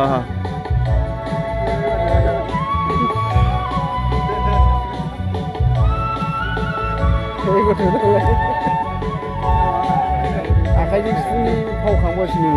हाँ आखाइजों सिफुंनि फाव खालामगासिनो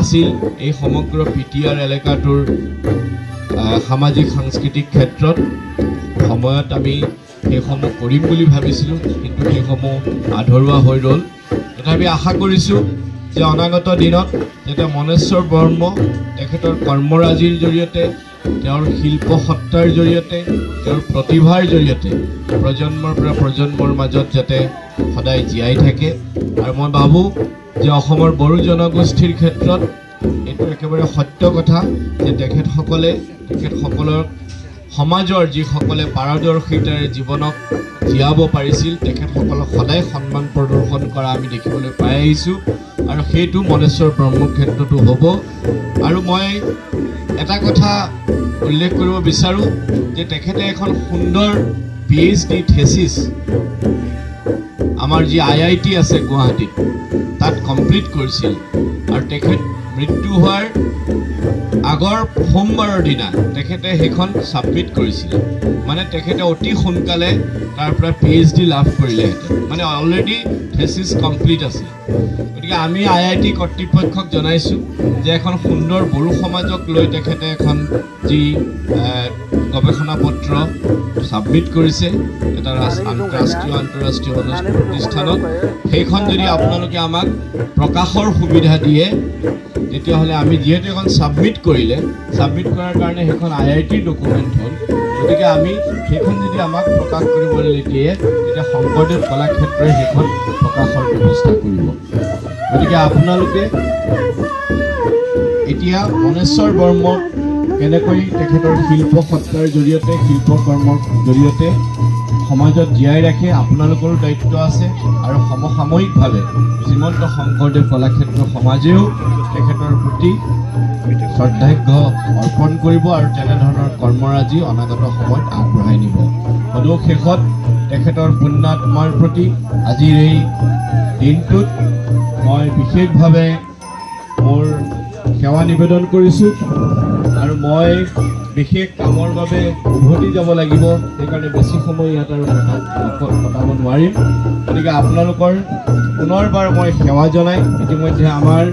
আছিল এই সমগ্ৰ পিটিআৰ এলেকাটোৰ সামাজিক সাংস্কৃতিক ক্ষেত্ৰত সময়ত আমি সেইসমূহ কৰিম বুলি ভাবিছিলোঁ, কিন্তু সেইসমূহ আধৰুৱা হৈ ৰ'ল। তথাপি আশা কৰিছোঁ যে অনাগত দিনত যাতে মনেশ্বৰ বৰ্ম তেখেতৰ কৰ্মৰাজিৰ জৰিয়তে, তেওঁৰ শিল্প সত্তাৰ জৰিয়তে, তেওঁৰ প্ৰতিভাৰ জৰিয়তে প্ৰজন্মৰ পৰা প্ৰজন্মৰ মাজত যাতে সদায় জীয়াই থাকে। আৰু মই ভাবোঁ যে অসমৰ বড়ো জনগোষ্ঠীৰ ক্ষেত্ৰত এইটো একেবাৰে সত্য কথা যে তেখেতসকলৰ সমাজৰ যিসকলে পাৰদৰ্শিতাৰে জীৱনক জীয়াব পাৰিছিল তেখেতসকলক সদায় সন্মান প্ৰদৰ্শন কৰা আমি দেখিবলৈ পাই আহিছোঁ, আৰু সেইটো মনেশ্বৰ ব্ৰহ্মৰ ক্ষেত্ৰতো হ'ব। আৰু মই এটা কথা উল্লেখ কৰিব বিচাৰোঁ যে তেখেতে এখন সুন্দৰ PhD থেচিছ আমাৰ যি IIT আছে গুৱাহাটীত তাত কমপ্লিট কৰিছিল, আৰু তেখেত মৃত্যু হোৱাৰ আগৰ সোমবাৰৰ দিনা তেখেতে সেইখন ছাবমিট কৰিছিল। মানে তেখেতে অতি সোনকালে তাৰ পৰা PhD লাভ কৰিলেহেঁতেন, মানে অলৰেডি থেচিছ কমপ্লিট আছিল। গতিকে আমি IIT কৰ্তৃপক্ষক জনাইছোঁ যে এখন সুন্দৰ বড়ো সমাজক লৈ তেখেতে এখন যি গৱেষণা পত্ৰ ছাবমিট কৰিছে এটা ৰাষ্ট্ৰীয় আন্তঃৰাষ্ট্ৰীয় প্ৰতিষ্ঠানত, সেইখন যদি আপোনালোকে আমাক প্ৰকাশৰ সুবিধা দিয়ে তেতিয়াহ'লে আমি যিহেতু এখন ছাবমিট কৰাৰ কাৰণে সেইখন IITৰ ডকুমেণ্ট হ'ল, গতিকে আমি সেইখন যদি আমাক প্ৰকাশ কৰিবলৈ দিয়ে তেতিয়া শংকৰদেৱ কলাক্ষেত্ৰই সেইখন প্ৰকাশৰ ব্যৱস্থা কৰিব। গতিকে আপোনালোকে এতিয়া মনেশ্বৰ বৰ্মক কেনেকৈ তেখেতৰ শিল্প সত্তাৰ জৰিয়তে, শিল্পকৰ্মৰ জৰিয়তে সমাজত জীয়াই ৰাখে আপোনালোকৰো দায়িত্ব আছে, আৰু সমসাময়িকভাৱে শ্ৰীমন্ত শংকৰদেৱ কলাক্ষেত্ৰ সমাজেও তেখেতৰ প্ৰতি শ্ৰদ্ধাৰ্ঘ্য অৰ্পণ কৰিব আৰু তেনেধৰণৰ কৰ্মৰাজি অনাগত সময়ত আগবঢ়াই নিব। সদৌ শেষত তেখেতৰ পুণ্যাত্মাৰ প্ৰতি আজিৰ এই দিনটোত মই বিশেষভাৱে মোৰ সেৱা নিবেদন কৰিছোঁ, আৰু মই বিশেষ কামৰ বাবে উভতি যাব লাগিব, সেইকাৰণে বেছি সময় ইয়াত আৰু কটাব নোৱাৰিম। গতিকে আপোনালোকৰ পুনৰবাৰ মই সেৱা জনাই ইতিমধ্যে আমাৰ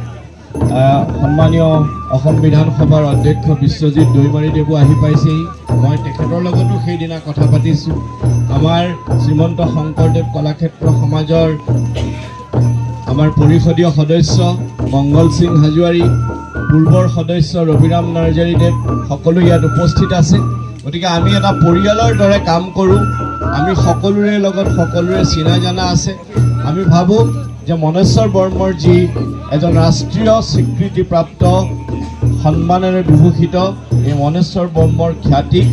সন্মানীয় অসম বিধানসভাৰ অধ্যক্ষ বিশ্বজিৎ দৈমাৰীদেৱো আহি পাইছেহি। মই তেখেতৰ লগতো সেইদিনা কথা পাতিছোঁ। আমাৰ শ্ৰীমন্ত শংকৰদেৱ কলাক্ষেত্ৰ সমাজৰ আমাৰ পৰিষদীয় সদস্য মংগল সিং হাজোৱাৰী, পূৰ্বৰ সদস্য ৰবিৰাম নাৰ্জাৰীদেৱ সকলো ইয়াত উপস্থিত আছে। গতিকে আমি এটা পৰিয়ালৰ দৰে কাম কৰোঁ, আমি সকলোৰে লগত সকলোৰে চিনা জানা আছে। আমি ভাবোঁ যে মনেশ্বৰ বৰ্মৰ যি এজন ৰাষ্ট্ৰীয় স্বীকৃতিপ্ৰাপ্ত সন্মানেৰে বিভূষিত এই মনেশ্বৰ বৰ্মৰ খ্যাতিক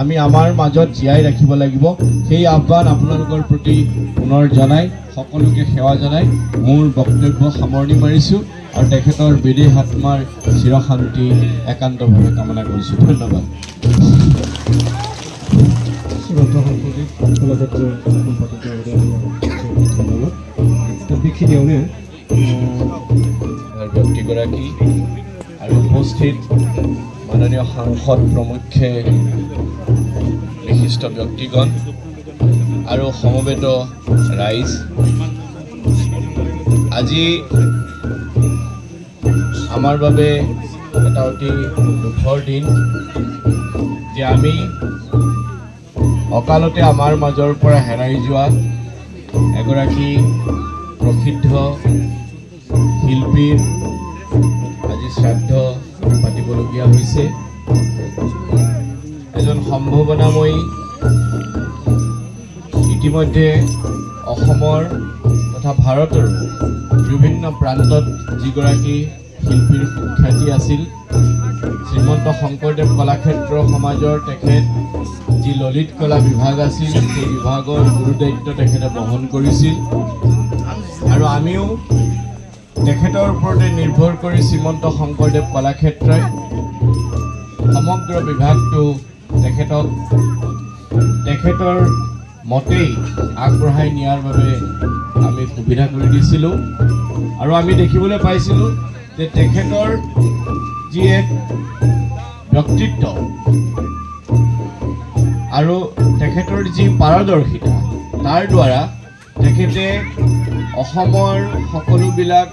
আমি আমাৰ মাজত জীয়াই ৰাখিব লাগিব। সেই আহ্বান আপোনালোকৰ প্ৰতি পুনৰ জনাই সকলোকে সেৱা জনাই মোৰ বক্তব্য সামৰণি মাৰিছোঁ, আৰু তেখেতৰ বিদেহ আত্মাৰ চিৰশান্তি একান্তভাৱে কামনা কৰিছোঁ। ধন্যবাদ। ব্যক্তিগৰাকী আৰু উপস্থিত মাননীয় সাংসদ প্ৰমুখ্যে বিশিষ্ট ব্যক্তিগণ আৰু সমবেত ৰাইজ, আজি আমাৰ বাবে এটা অতি দুখৰ দিন যে আমি অকালতে আমাৰ মাজৰ পৰা হেৰাই যোৱা এগৰাকী প্ৰসিদ্ধ শিল্পীৰ আজি শ্ৰাদ্ধ পাতিবলগীয়া হৈছে। এজন সম্ভাৱনাময়ী, ইতিমধ্যে অসমৰ তথা ভাৰতৰো বিভিন্ন প্ৰান্তত যিগৰাকী শিল্পীৰ সুখ্যাতি আছিল, শ্ৰীমন্ত শংকৰদেৱ কলাক্ষেত্ৰ সমাজৰ তেখেত যি ললিত কলা বিভাগ আছিল সেই বিভাগৰ গুৰুদায়িত্ব তেখেতে বহন কৰিছিল, আৰু আমিও তেখেতৰ ওপৰতে নিৰ্ভৰ কৰি শ্ৰীমন্ত শংকৰদেৱ কলাক্ষেত্ৰই সমগ্ৰ বিভাগটো তেখেতৰ মতেই আগবঢ়াই নিয়াৰ বাবে আমি সুবিধা কৰি দিছিলোঁ। আৰু আমি দেখিবলৈ পাইছিলোঁ যে তেখেতৰ যি এক ব্যক্তিত্ব আৰু তেখেতৰ যি পাৰদৰ্শিতা তাৰ দ্বাৰা তেখেতে অসমৰ সকলোবিলাক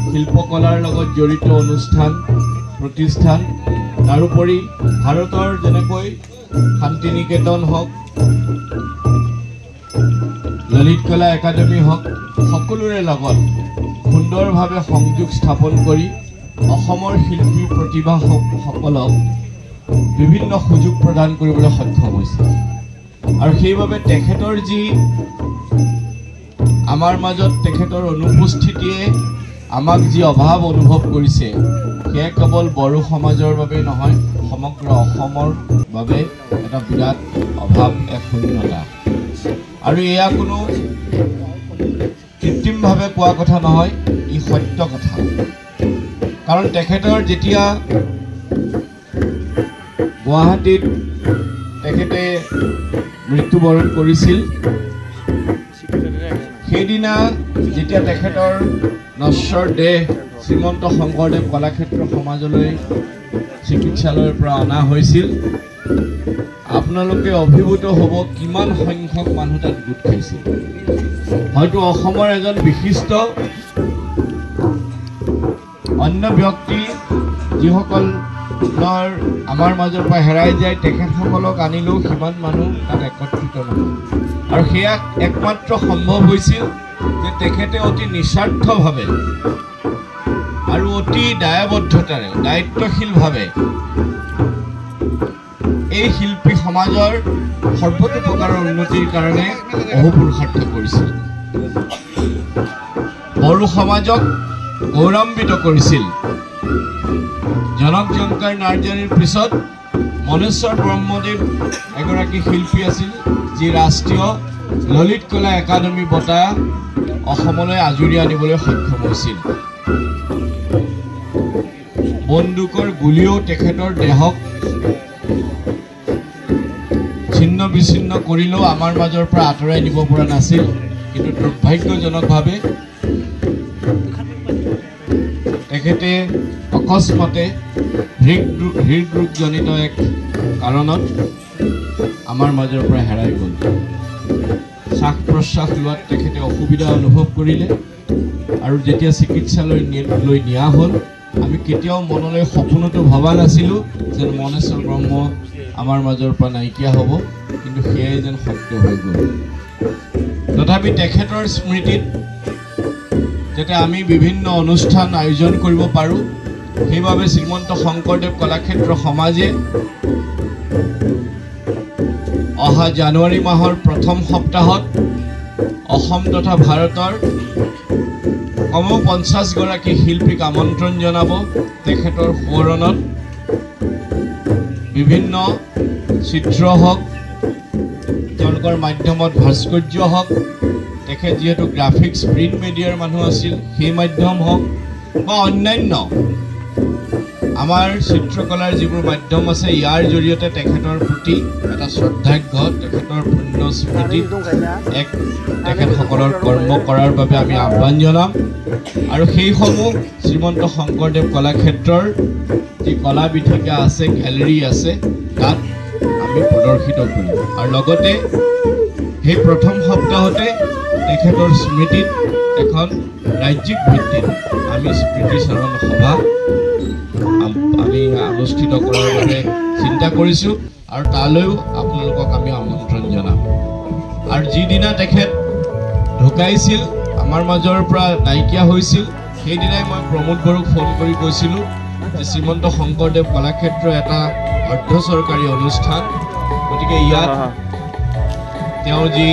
শিল্পকলাৰ লগত জড়িত অনুষ্ঠান প্ৰতিষ্ঠান তাৰোপৰি ভাৰতৰ যেনেকৈ শান্তি নিকেতন হওক ললিত কলা একাডেমি হওক সকলোৰে লগত সুন্দৰভাৱে সংযোগ স্থাপন কৰি অসমৰ শিল্পী প্ৰতিভাসকলক বিভিন্ন সুযোগ প্ৰদান কৰিবলৈ সক্ষম হৈছে আৰু সেইবাবে তেখেতৰ যি আমাৰ মাজত তেখেতৰ অনুপস্থিতিয়ে আমাক যি অভাৱ অনুভৱ কৰিছে সেয়া কেৱল বড়ো সমাজৰ বাবে নহয় সমগ্ৰ অসমৰ বাবে এটা বিৰাট অভাৱ এক শূন্যতা আৰু এয়া কোনো কৃত্ৰিমভাৱে কোৱা কথা নহয় ই সত্য কথা কাৰণ তেখেতৰ যেতিয়া গুৱাহাটীত তেখেতে মৃত্যুবৰণ কৰিছিল সেইদিনা যেতিয়া তেখেতৰ নশ্বৰ দেহ শ্ৰীমন্ত শংকৰদেৱ কলাক্ষেত্ৰ সমাজলৈ চিকিৎসালয়ৰ পৰা অনা হৈছিল আপোনালোকে অভিভূত হ'ব কিমান সংখ্যক মানুহ তাত গোট খাইছিল হয়তো অসমৰ এজন বিশিষ্ট অন্য ব্যক্তি যিসকল আমাৰ মাজৰ পৰা হেৰাই যায় তেখেতসকলক আনিলেও সিমান মানুহ তাত একত্ৰিত নহয় আৰু সেয়া একমাত্ৰ সম্ভৱ হৈছিল যে তেখেতে অতি নিস্বাৰ্থভাৱে আৰু অতি দায়বদ্ধতাৰে দায়িত্বশীলভাৱে এই শিল্পী সমাজৰ সৰ্বতো প্ৰকাৰৰ উন্নতিৰ কাৰণে অহোপুৰুষাৰ্থ কৰিছিল বড়ো সমাজক গৌৰৱান্বিত কৰিছিল জনক জংকাৰ নাৰ্জাৰীৰ পিছত মনেশ্বৰ ব্ৰহ্মদেৱ এগৰাকী শিল্পী আছিল যি ৰাষ্ট্ৰীয় ললিত কলা একাডেমি বঁটা অসমলৈ আজুৰি আনিবলৈ সক্ষম হৈছিল বন্দুকৰ গুলীও তেখেতৰ দেহক ছিন্ন বিচ্ছিন্ন কৰিলেও আমাৰ মাজৰ পৰা আঁতৰাই নিব পৰা নাছিল কিন্তু দুৰ্ভাগ্যজনকভাৱে তেখেতে অকস্মাতে হৃদৰোগজনিত এক কাৰণত আমাৰ মাজৰ পৰা হেৰাই গ'ল শ্বাস প্ৰশ্বাস লোৱাত তেখেতে অসুবিধা অনুভৱ কৰিলে আৰু যেতিয়া চিকিৎসালয় লৈ নিয়া হ'ল আমি কেতিয়াও মনলৈ সপোনতো ভবা নাছিলোঁ যে মনেশ্বৰ ব্ৰহ্ম আমাৰ মাজৰ পৰা নাইকিয়া হ'ব কিন্তু সেয়াই যেন সত্য হৈ গ'ল তথাপি তেখেতৰ স্মৃতিত যাতে আমি বিভিন্ন অনুষ্ঠান আয়োজন কৰিব পাৰোঁ সেইবাবে শ্ৰীমন্ত শংকৰদেৱ কলাক্ষেত্ৰ সমাজে অহা জানুৱাৰী মাহৰ প্ৰথম সপ্তাহত অসম তথা ভাৰতৰ কমেও 50 গৰাকী শিল্পীক আমন্ত্ৰণ জনাব তেখেতৰ সোঁৱৰণত বিভিন্ন চিত্ৰ হওক তেওঁলোকৰ মাধ্যমত ভাস্কৰ্য হওক তেখেত যিহেতু গ্ৰাফিক্স প্ৰিণ্ট মিডিয়াৰ মানুহ আছিল সেই মাধ্যম হওক বা অন্যান্য আমাৰ চিত্ৰকলাৰ যিবোৰ মাধ্যম আছে ইয়াৰ জৰিয়তে তেখেতৰ প্ৰতি এটা শ্ৰদ্ধাৰ্ঘ্য তেখেতৰ পুণ্য স্মৃতিত এক তেখেতসকলৰ কৰ্ম কৰাৰ বাবে আমি আহ্বান জনাম আৰু সেইসমূহ শ্ৰীমন্ত শংকৰদেৱ কলাক্ষেত্ৰৰ যি কলা বিথীকা আছে গেলেৰী আছে তাত আমি প্ৰদৰ্শিত কৰিম আৰু লগতে সেই প্ৰথম সপ্তাহতে তেখেতৰ স্মৃতিত এখন ৰাজ্যিক ভিত্তিত আমি স্মৃতিচাৰণ সভা আমি অনুষ্ঠিত কৰাৰ বাবে চিন্তা কৰিছোঁ আৰু তালৈও আপোনালোকক আমি আমন্ত্ৰণ জনাম আৰু যিদিনা তেখেত ঢুকাইছিল আমাৰ মাজৰ পৰা নাইকিয়া হৈছিল সেইদিনাই মই প্ৰমোদ বড়োক ফোন কৰি কৈছিলোঁ যে শ্ৰীমন্ত শংকৰদেৱ কলাক্ষেত্ৰ এটা অৰ্ধ চৰকাৰী অনুষ্ঠান গতিকে ইয়াত তেওঁ যি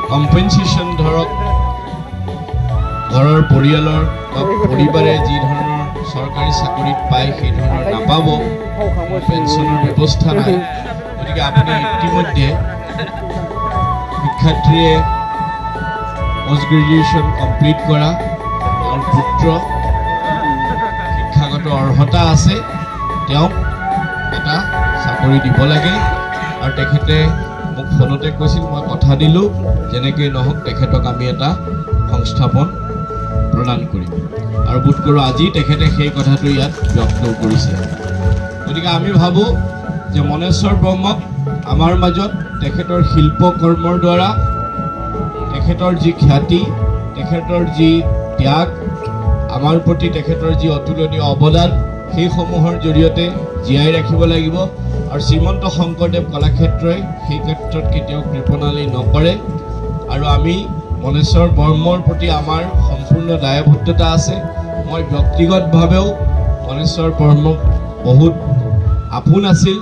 কম্পেনচেশ্যন ধৰক ঘৰৰ পৰিয়ালৰ বা পৰিবাৰে যি ধৰণৰ চৰকাৰী চাকৰিত পায় সেই ধৰণৰ নাপাব পেঞ্চনৰ ব্যৱস্থা নাই গতিকে আপুনি ইতিমধ্যে শিক্ষাৰ্থীয়ে পোষ্ট গ্ৰেজুৱেশ্যন কমপ্লিট কৰা তেওঁৰ পুত্ৰ শিক্ষাগত অৰ্হতা আছে তেওঁক এটা চাকৰি দিব লাগে আৰু তেখেতে মোক ফোনতে কৈছিল মই কথা দিলোঁ যেনেকৈ নহওক তেখেতক আমি এটা সংস্থাপন প্ৰদান কৰিম আৰু বোধ কৰোঁ আজি তেখেতে সেই কথাটো ইয়াত ব্যক্ত কৰিছে গতিকে আমি ভাবোঁ যে মনেশ্বৰ ব্ৰহ্মক আমাৰ মাজত তেখেতৰ শিল্পকৰ্মৰ দ্বাৰা তেখেতৰ যি খ্যাতি তেখেতৰ যি ত্যাগ আমাৰ প্ৰতি তেখেতৰ যি অতুলনীয় অৱদান সেইসমূহৰ জৰিয়তে জীয়াই ৰাখিব লাগিব আৰু শ্ৰীমন্ত শংকৰদেৱ কলাক্ষেত্ৰই সেই ক্ষেত্ৰত কেতিয়াও কৃপণালি নকৰে আৰু আমি মনেশ্বৰ ব্ৰহ্মৰ প্ৰতি আমাৰ সম্পূৰ্ণ দায়বদ্ধতা আছে মই ব্যক্তিগতভাৱেও মনেশ্বৰ ব্ৰহ্মক বহুত আপোন আছিল